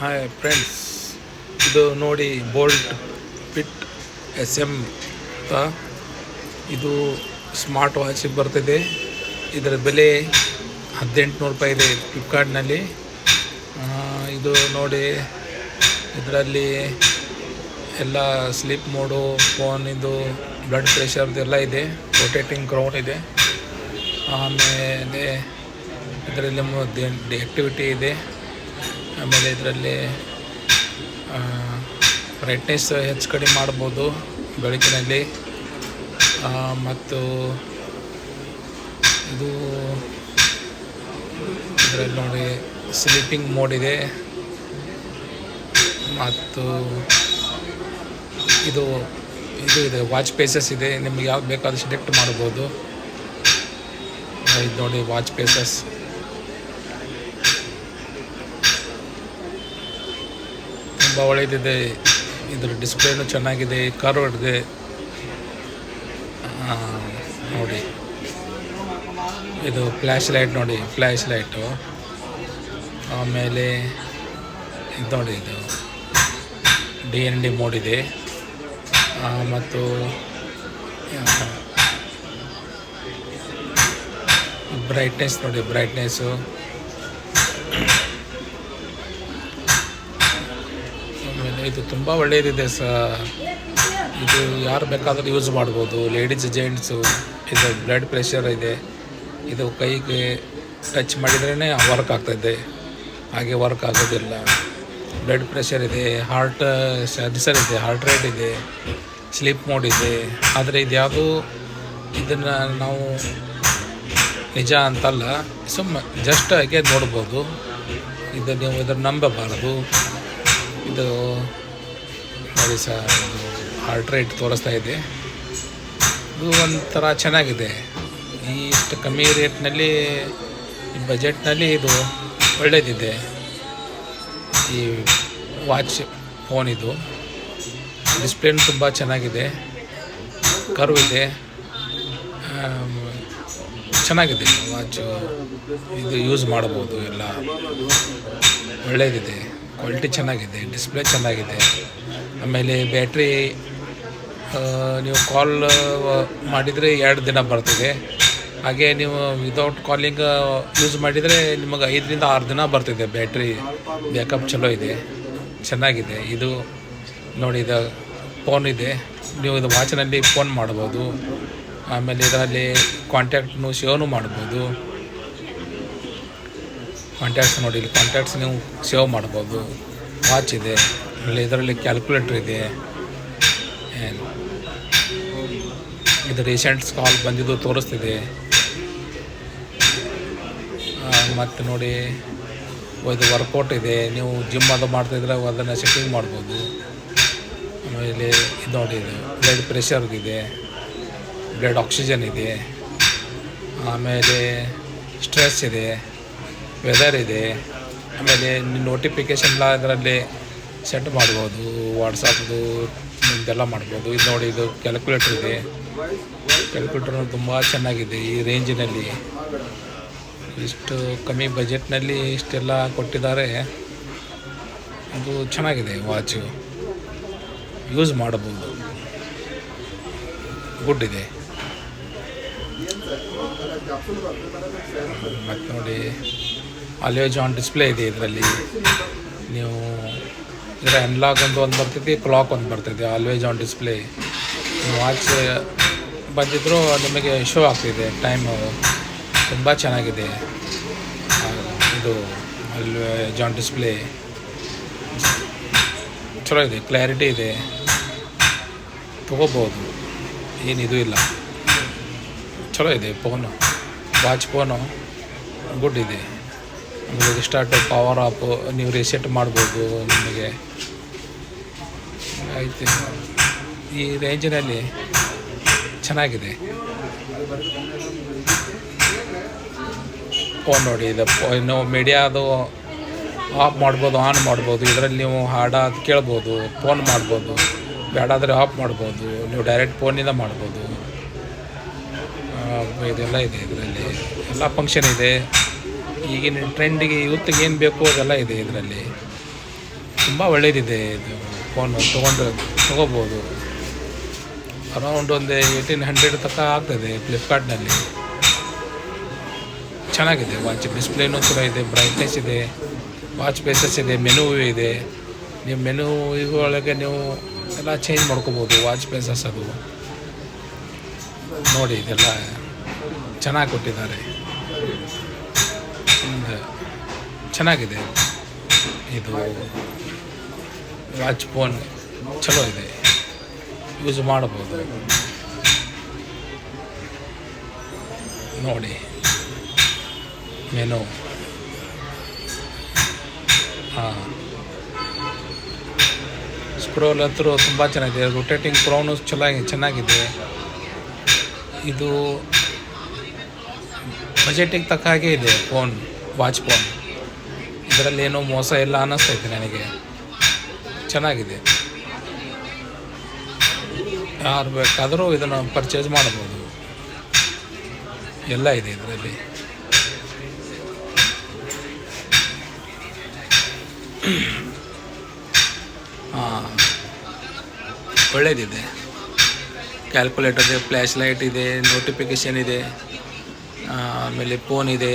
Hi friends, ಇದು ನೋಡಿ bolt pit SM ಅಂತ. ಇದು ಸ್ಮಾರ್ಟ್ ವಾಚ್ ಬರ್ತಿದೆ. ಇದರ ಬೆಲೆ 1800 ರೂಪಾಯಿ ಇದೆ ಫ್ಲಿಪ್ಕಾರ್ಟ್ನಲ್ಲಿ. ಇದು ನೋಡಿ, ಇದರಲ್ಲಿ ಎಲ್ಲ ಸ್ಲೀಪ್ ಮೋಡು, ಫೋನ್, ಇದು ಬ್ಲಡ್ ಪ್ರೆಷರ್ದೆಲ್ಲ ಇದೆ. ರೊಟೇಟಿಂಗ್ ಕ್ರೌನ್ ಇದೆ. ಆಮೇಲೆ ಇದರಲ್ಲಿ ಆ್ಯಕ್ಟಿವಿಟಿ ಇದೆ. ಆಮೇಲೆ ಇದರಲ್ಲಿ ಬ್ರೈಟ್ನೆಸ್ ಹೆಚ್ಚು ಕಡಿಮೆ ಮಾಡ್ಬೋದು ಬೆಳಕಿನಲ್ಲಿ. ಮತ್ತು ಇದು ಇದರಲ್ಲಿ ನೋಡಿ ಸ್ಲೀಪಿಂಗ್ ಮೋಡ್ ಇದೆ. ಮತ್ತು ಇದು ಇದೆ ವಾಚ್ ಪೇಸಸ್ ಇದೆ. ನಿಮಗೆ ಯಾವ್ದು ಬೇಕಾದರೂ ಸೆಲೆಕ್ಟ್ ಮಾಡ್ಬೋದು. ಇದು ನೋಡಿ ವಾಚ್ ಪೇಸಸ್ ತುಂಬ ಒಳ್ಳೆಯದಿದೆ. ಇದರ ಡಿಸ್ಪ್ಲೇನು ಚೆನ್ನಾಗಿದೆ, ಕರ್ವ್ ಇದೆ ನೋಡಿ. ಇದು ಫ್ಲ್ಯಾಶ್ ಲೈಟ್ ನೋಡಿ, ಫ್ಲ್ಯಾಶ್ ಲೈಟು. ಆಮೇಲೆ ಇದು ನೋಡಿ, ಇದು DND ಮೋಡ್ ಇದೆ. ಮತ್ತು ಬ್ರೈಟ್ನೆಸ್ ನೋಡಿ, ಬ್ರೈಟ್ನೆಸ್ಸು. ಆಮೇಲೆ ಇದು ತುಂಬ ಒಳ್ಳೆಯದಿದೆ ಇದು ಯಾರು ಬೇಕಾದರೂ ಯೂಸ್ ಮಾಡ್ಬೋದು, ಲೇಡೀಸ್, ಜೆಂಟ್ಸು. ಇದು ಬ್ಲಡ್ ಪ್ರೆಷರ್ ಇದೆ. ಇದು ಕೈಗೆ ಟಚ್ ಮಾಡಿದ್ರೇ ವರ್ಕ್ ಆಗ್ತಾಯಿದೆ, ಹಾಗೆ ವರ್ಕ್ ಆಗೋದಿಲ್ಲ. ಬ್ಲಡ್ ಪ್ರೆಷರ್ ಇದೆ, ಹಾರ್ಟ್ ಸೆನ್ಸರ್ ಇದೆ, ಹಾರ್ಟ್ ರೇಟ್ ಇದೆ, ಸ್ಲೀಪ್ ಮೋಡ್ ಇದೆ. ಆದರೆ ಇದ್ಯಾವುದು ಇದನ್ನು ನಾವು ನಿಜ ಅಂತಲ್ಲ, ಜಸ್ಟ್ ಹಾಗೆ ನೋಡ್ಬೋದು. ಇದು ನೀವು ಇದನ್ನು ನಂಬಬಾರದು. ಇದು ನೋಡಿ ಸರ್, ಹಾರ್ಟ್ ರೇಟ್ ತೋರಿಸ್ತಾ ಇದೆ. ಇದು ಒಂಥರ ಚೆನ್ನಾಗಿದೆ. ಇಷ್ಟು ಕಮ್ಮಿ ರೇಟ್ನಲ್ಲಿ, ಈ ಬಜೆಟ್ನಲ್ಲಿ ಇದು ಒಳ್ಳೆಯದಿದೆ. ಈ ವಾಚ್ ಫೋನ್ ಇದು ಡಿಸ್ಪ್ಲೇನು ತುಂಬ ಚೆನ್ನಾಗಿದೆ, ಕರ್ವ್ ಇದೆ, ಚೆನ್ನಾಗಿದೆ ವಾಚು. ಇದು ಯೂಸ್ ಮಾಡ್ಬೋದು, ಎಲ್ಲ ಒಳ್ಳೆಯದಿದೆ. ಕ್ವಾಲಿಟಿ ಚೆನ್ನಾಗಿದೆ, ಡಿಸ್ಪ್ಲೇ ಚೆನ್ನಾಗಿದೆ. ಆಮೇಲೆ ಬ್ಯಾಟ್ರಿ ನೀವು ಕಾಲ್ ಮಾಡಿದರೆ 2 ದಿನ ಬರ್ತಿದೆ. ಹಾಗೆ ನೀವು ವಿದೌಟ್ ಕಾಲಿಂಗ್ ಯೂಸ್ ಮಾಡಿದರೆ ನಿಮಗೆ 5ರಿಂದ 6 ದಿನ ಬರ್ತಿದೆ. ಬ್ಯಾಟ್ರಿ ಬ್ಯಾಕಪ್ ಚಲೋ ಇದೆ, ಚೆನ್ನಾಗಿದೆ. ಇದು ನೋಡಿ, ಇದು ಫೋನ್ ಇದೆ. ನೀವು ಇದು ವಾಚಿನಲ್ಲಿ ಫೋನ್ ಮಾಡ್ಬೋದು. ಆಮೇಲೆ ಇದರಲ್ಲಿ ಕಾಂಟ್ಯಾಕ್ಟ್ನು ಸೇವ್ನು ಮಾಡ್ಬೋದು. ಕಾಂಟ್ಯಾಕ್ಟ್ಸ್ ನೋಡಿ, ಇಲ್ಲಿ ಕಾಂಟ್ಯಾಕ್ಟ್ಸ್ ನೀವು ಸೇವ್ ಮಾಡ್ಬೋದು. ವಾಚ್ ಇದೆ. ಆಮೇಲೆ ಇದರಲ್ಲಿ ಕ್ಯಾಲ್ಕುಲೇಟ್ರ್ ಇದೆ. ಇದು ರೀಸೆಂಟ್ಸ್ ಕಾಲ್ ಬಂದಿದ್ದು ತೋರಿಸ್ತಿದೆ. ಮತ್ತು ನೋಡಿ, ಇದು ವರ್ಕೌಟ್ ಇದೆ. ನೀವು ಜಿಮ್ ಅದು ಮಾಡ್ತಾಯಿದ್ರೆ ಅದನ್ನು ಸೆಟ್ಟಿಂಗ್ ಮಾಡ್ಬೋದು. ಆಮೇಲೆ ಇದು ನೋಡಿ, ಇದು ಬ್ಲಡ್ ಪ್ರೆಷರ್ಗಿದೆ, ಬ್ಲಡ್ ಆಕ್ಸಿಜನ್ ಇದೆ. ಆಮೇಲೆ ಸ್ಟ್ರೆಸ್ ಇದೆ, ವೆದರ್ ಇದೆ. ಆಮೇಲೆ ನೋಟಿಫಿಕೇಷನ್ಲ ಇದರಲ್ಲಿ ಸೆಟ್ ಮಾಡ್ಬೋದು, ವಾಟ್ಸಪ್ದು ಇದೆಲ್ಲ ಮಾಡ್ಬೋದು. ಇದು ನೋಡಿ, ಇದು ಕ್ಯಾಲ್ಕುಲೇಟ್ರ್ ಇದೆ. ಕ್ಯಾಲ್ಕುಲೇಟ್ರ್ ತುಂಬ ಚೆನ್ನಾಗಿದೆ. ಈ ರೇಂಜಿನಲ್ಲಿ, ಇಷ್ಟು ಕಮ್ಮಿ ಬಜೆಟ್ನಲ್ಲಿ ಇಷ್ಟೆಲ್ಲ ಕೊಟ್ಟಿದ್ದಾರೆ. ಅದು ಚೆನ್ನಾಗಿದೆ ವಾಚು, ಯೂಸ್ ಮಾಡಬಹುದು, ಗುಡ್ ಇದೆ. ಮತ್ತು ನೋಡಿ, ಆಲ್ವೇಸ್ ಆನ್ ಡಿಸ್ಪ್ಲೇ ಇದೆ ಇದರಲ್ಲಿ. ನೀವು ಇದರ ಅನ್ಲಾಕ್ ಒಂದು ಬರ್ತೈತಿ, ಕ್ಲಾಕ್ ಒಂದು ಬರ್ತೈತಿ. ಆಲ್ವೇಸ್ ಆನ್ ಡಿಸ್ಪ್ಲೇ ವಾಚ್ ಬಂದಿದ್ದರೂ ನಿಮಗೆ ಶೋ ಆಗ್ತಿದೆ ಟೈಮು. ತುಂಬ ಚೆನ್ನಾಗಿದೆ ಇದು ಆಲ್ವೇಸ್ ಆನ್ ಡಿಸ್ಪ್ಲೇ. ಚಲೋ ಇದೆ, ಕ್ಲಾರಿಟಿ ಇದೆ, ತೊಗೋಬೋದು, ಏನಿದು ಇಲ್ಲ. ಚಲೋ ಇದೆ ಫೋನು, ವಾಚ್ ಫೋನು ಗುಡ್ ಇದೆ. ಆಮೇಲೆ ರಿಸ್ಟಾರ್ಟ್, ಪವರ್ ಆಫ್ ನೀವು ರಿಸೆಟ್ ಮಾಡ್ಬೋದು ನಿಮಗೆ. ಆಯ್ತು, ಈ ರೇಂಜಿನಲ್ಲಿ ಚೆನ್ನಾಗಿದೆ ಫೋನ್ ನೋಡಿ. ಇದು ಇನ್ನು ಮೀಡಿಯಾದು ಆಫ್ ಮಾಡ್ಬೋದು, ಆನ್ ಮಾಡ್ಬೋದು. ಇದರಲ್ಲಿ ನೀವು ಹಾಡೋದು ಕೇಳ್ಬೋದು, ಫೋನ್ ಮಾಡ್ಬೋದು, ಬೇಡಾದರೆ ಆಫ್ ಮಾಡ್ಬೋದು. ನೀವು ಡೈರೆಕ್ಟ್ ಫೋನಿಂದ ಮಾಡ್ಬೋದು. ಇದೆಲ್ಲ ಇದೆ ಇದರಲ್ಲಿ, ಎಲ್ಲ ಫಂಕ್ಷನ್ ಇದೆ. ಈಗಿನ ಟ್ರೆಂಡಿಗೆ ಯೂತ್ಗೆ ಏನು ಬೇಕು ಅದೆಲ್ಲ ಇದೆ ಇದರಲ್ಲಿ. ತುಂಬ ಒಳ್ಳೆಯದಿದೆ ಇದು ಫೋನು ತೊಗೋಬೋದು. ಅರೌಂಡ್ ಒಂದು 1800 ತನಕ ಆಗ್ತದೆ ಫ್ಲಿಪ್ಕಾರ್ಟ್ನಲ್ಲಿ. ಚೆನ್ನಾಗಿದೆ ವಾಚ್. ಡಿಸ್ಪ್ಲೇನೂ ಚಲೋ ಇದೆ, ಬ್ರೈಟ್ನೆಸ್ ಇದೆ, ವಾಚ್ ಫೇಸಸ್ ಇದೆ, ಮೆನು ಇದೆ. ನೀವು ಮೆನು ಒಳಗೆ ನೀವು ಎಲ್ಲ ಚೇಂಜ್ ಮಾಡ್ಕೋಬೋದು. ವಾಚ್ ಫೇಸಸ್ ಅದು ನೋಡಿ, ಇದೆಲ್ಲ ಚೆನ್ನಾಗಿ ಕೊಟ್ಟಿದ್ದಾರೆ. ಚೆನ್ನಾಗಿದೆ ಇದು ವಾಚ್. ಫೋನ್ ಚಲೋ ಇದೆ, ಯೂಸ್ ಮಾಡ್ಬೋದು. ನೋಡಿ ಮೆನು. ಹಾಂ, ಸ್ಕ್ರೋಲ್ ಹತ್ರ ತುಂಬ ಚೆನ್ನಾಗಿದೆ. ರೊಟೇಟಿಂಗ್ ಕ್ರೌನು ಚೆನ್ನಾಗಿದೆ. ಇದು ಬಜೆಟಿಗೆ ತಕ್ಕ ಹಾಗೆ ಇದೆ ಫೋನ್, ವಾಚ್ ಫೋನ್. ಇದರಲ್ಲಿ ಏನೋ ಮೋಸ ಇಲ್ಲ ಅನ್ನಿಸ್ತೈತೆ ನನಗೆ. ಚೆನ್ನಾಗಿದೆ, ಯಾರು ಬೇಕಾದರೂ ಇದನ್ನು ಪರ್ಚೇಸ್ ಮಾಡ್ಬೋದು. ಎಲ್ಲ ಇದೆ ಇದರಲ್ಲಿ. ಹಾಂ, ಒಳ್ಳೆಯದಿದೆ. ಕ್ಯಾಲ್ಕುಲೇಟರ್ ಇದೆ, ಫ್ಲ್ಯಾಶ್ ಲೈಟ್ ಇದೆ, ನೋಟಿಫಿಕೇಷನ್ ಇದೆ, ಆಮೇಲೆ ಫೋನ್ ಇದೆ.